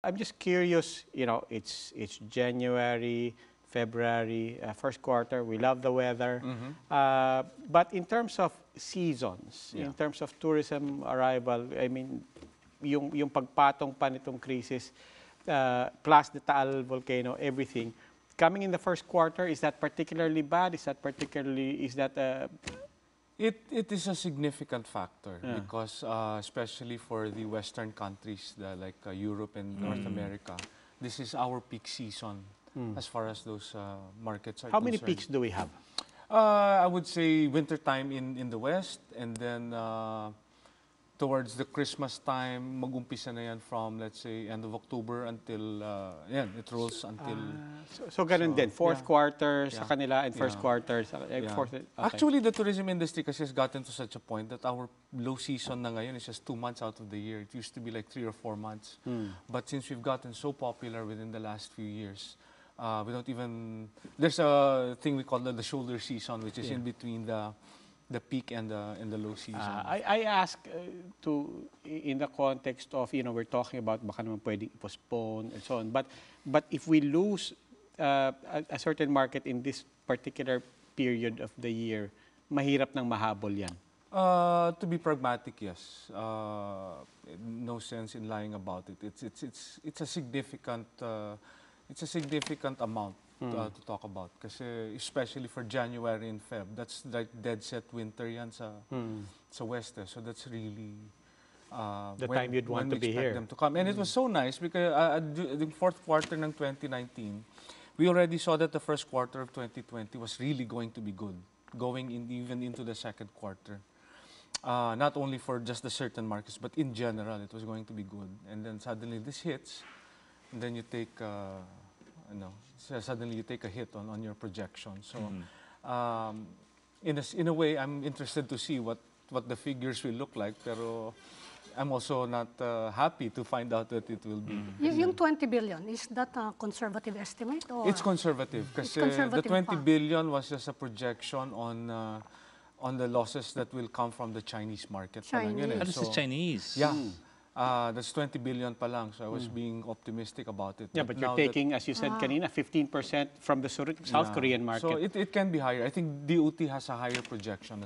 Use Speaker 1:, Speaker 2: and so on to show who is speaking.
Speaker 1: I'm just curious, it's January, February, first quarter. We love the weather. But in terms of seasons, in terms of tourism arrival, I mean, yung pagpatong pa nitong crisis, plus the Taal volcano, everything, coming in the first quarter, is that particularly bad?
Speaker 2: It is a significant factor because especially for the Western countries like Europe and North America, this is our peak season as far as those markets are
Speaker 1: How
Speaker 2: concerned.
Speaker 1: many peaks do we have?
Speaker 2: I would say winter time in the West, and then towards the Christmas time, mag-umpisa na yan from, let's say, end of October until, it rolls until...
Speaker 1: So ganun din, fourth quarter sa kanila and first quarter.
Speaker 2: Okay. Actually, the tourism industry has gotten to such a point that our low season na ngayon is just 2 months out of the year. It used to be like 3 or 4 months. But since we've gotten so popular within the last few years, we don't even... There's a thing we call the shoulder season, which is in between the peak and the low season.
Speaker 1: I ask in the context of, we're talking about baka naman pwedeng postpone and so on. But if we lose a certain market in this particular period of the year, mahirap nang mahabol yan.
Speaker 2: To be pragmatic, yes. No sense in lying about it. It's a significant amount to talk about. Kasi especially for January and Feb, that's like dead set winter yan sa West. So that's really
Speaker 1: the time you'd want to be here.
Speaker 2: Them to come. And it was so nice because the fourth quarter ng 2019, we already saw that the first quarter of 2020 was really going to be good, going even into the second quarter. Not only for just the certain markets, but in general, it was going to be good. And then suddenly this hits, and then you take... suddenly you take a hit on your projection. So, in a way, I'm interested to see what the figures will look like. Pero I'm also not happy to find out that it will be.
Speaker 3: Yung 20 billion, is that a conservative estimate? Or?
Speaker 2: It's conservative. Kasi the 20 billion was just a projection on the losses that will come from the Chinese market.
Speaker 4: This is Chinese?
Speaker 2: Yeah. That's 20 billion pa lang, so I was being optimistic about it.
Speaker 1: Yeah, but you're taking, as you said kanina, 15% from the South Korean market.
Speaker 2: So it can be higher. I think DOT has a higher projection